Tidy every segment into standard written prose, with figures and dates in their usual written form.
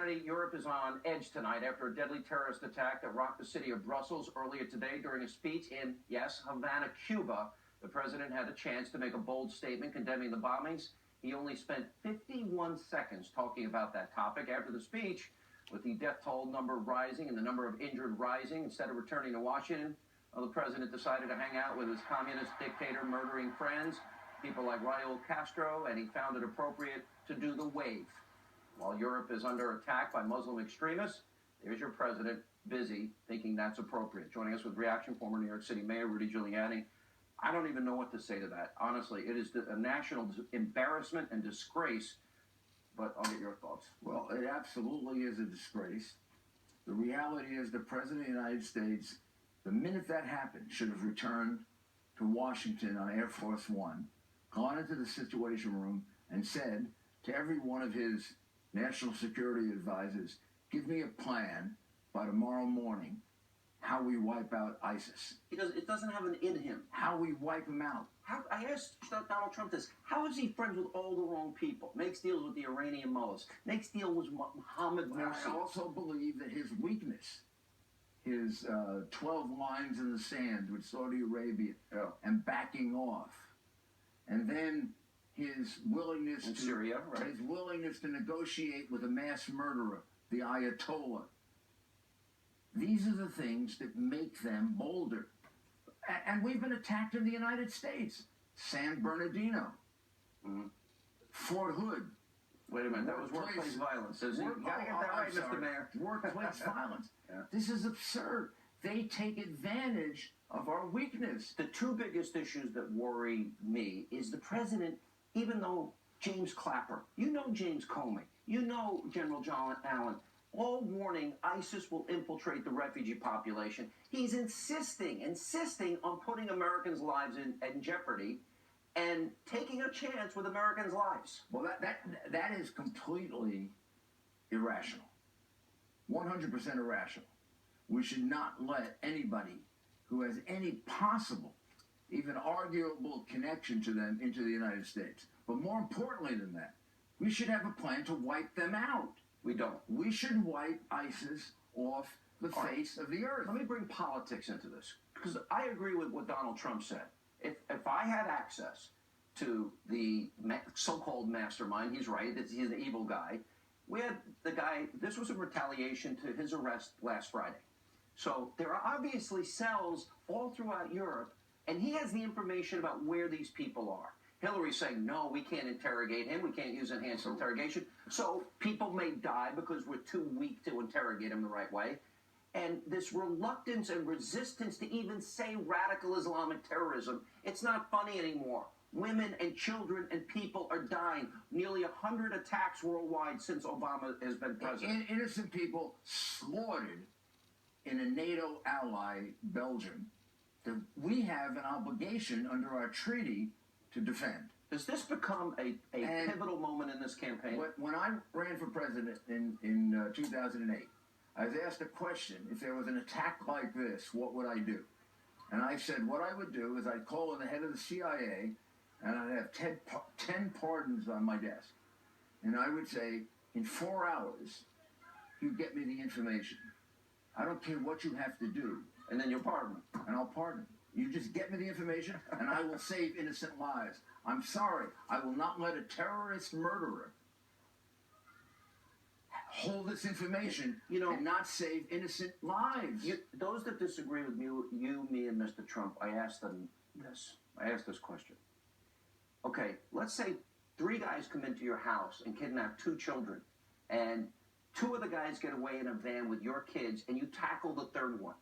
Hannity, Europe is on edge tonight after a deadly terrorist attack that rocked the city of Brussels earlier today. During a speech in, yes, Havana, Cuba, the president had a chance to make a bold statement condemning the bombings. He only spent 51 seconds talking about that topic. After the speech, with the death toll number rising and the number of injured rising, instead of returning to Washington, the president decided to hang out with his communist dictator murdering friends, people like Raul Castro, and he found it appropriate to do the wave. While Europe is under attack by Muslim extremists, there's your president busy thinking that's appropriate. Joining us with reaction, former New York City Mayor Rudy Giuliani. I don't even know what to say to that. Honestly, it is a national embarrassment and disgrace, but I'll get your thoughts. Well, it absolutely is a disgrace. The reality is the President of the United States, the minute that happened, should have returned to Washington on Air Force One, gone into the Situation Room, and said to every one of his national security advisors, give me a plan by tomorrow morning how we wipe out ISIS. It doesn't have an in him. How we wipe them out. I asked Donald Trump this. How is he friends with all the wrong people? Makes deals with the Iranian mullahs. Makes deals with Mohammed Morsi. I also believe that his weakness, his 12 lines in the sand with Saudi Arabia and backing off, and then his willingness in Syria, right? His willingness to negotiate with a mass murderer, the Ayatollah. These are the things that make them bolder. And we've been attacked in the United States. San Bernardino, Fort Hood. Wait a minute, that was workplace violence. You gotta get that right, Mr. Mayor. Workplace violence. Yeah. This is absurd. They take advantage of our weakness. The two biggest issues that worry me is the president, even though James Clapper, you know James Comey, you know General John Allen, all warning ISIS will infiltrate the refugee population. He's insisting on putting Americans' lives in jeopardy and taking a chance with Americans' lives. Well, that is completely irrational. 100% irrational. We should not let anybody who has any possible, even arguable connection to them into the United States. But more importantly than that, we should have a plan to wipe them out. We don't. We should wipe ISIS off the face of the earth. Let me bring politics into this, because I agree with what Donald Trump said. If I had access to the so-called mastermind, he's right, he's an evil guy. We had the guy, this was in retaliation to his arrest last Friday. So there are obviously cells all throughout Europe, and he has the information about where these people are. Hillary's saying, no, we can't interrogate him. We can't use enhanced interrogation. So people may die because we're too weak to interrogate him the right way. And this reluctance and resistance to even say radical Islamic terrorism, it's not funny anymore. Women and children and people are dying. Nearly 100 attacks worldwide since Obama has been president. Innocent people slaughtered in a NATO ally, Belgium, that we have an obligation under our treaty to defend. Does this become a pivotal moment in this campaign? When I ran for president in 2008, I was asked a question, if there was an attack like this, what would I do? And I said, what I would do is I'd call in the head of the CIA, and I'd have 10 pardons on my desk. And I would say, in 4 hours, you get me the information. I don't care what you have to do. And then you'll pardon. And I'll pardon. You just get me the information, and I will save innocent lives. I'm sorry. I will not let a terrorist murderer hold this information and not save innocent lives. Those that disagree with you, me, and Mr. Trump, I asked them this. I asked this question. Okay, let's say 3 guys come into your house and kidnap 2 children, and 2 of the guys get away in a van with your kids, and you tackle the 3rd one.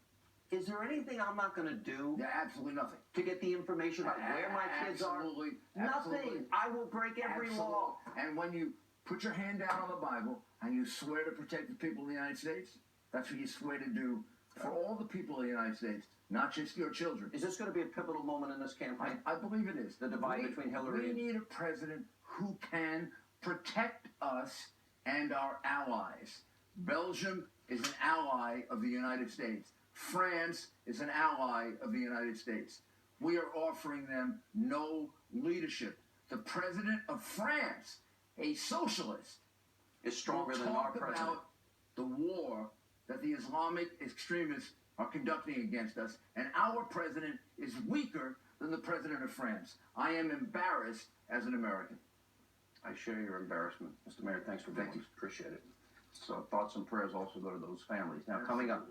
Is there anything I'm not going to do? Yeah, absolutely nothing. To get the information about where my kids are? Nothing. I will break every law. And when you put your hand down on the Bible and you swear to protect the people of the United States, that's what you swear to do for all the people of the United States, not just your children. Is this going to be a pivotal moment in this campaign? I believe it is. The divide between Hillary and... We need a president who can protect us and our allies. Belgium is an ally of the United States. France is an ally of the United States. We are offering them no leadership. The president of France, a socialist, is stronger will than our talk president. about the war that the Islamic extremists are conducting against us, and our president is weaker than the president of France. I am embarrassed as an American. I share your embarrassment. Mr. Mayor, thanks for being Thank you. Appreciate it. So thoughts and prayers also go to those families. Now, coming up,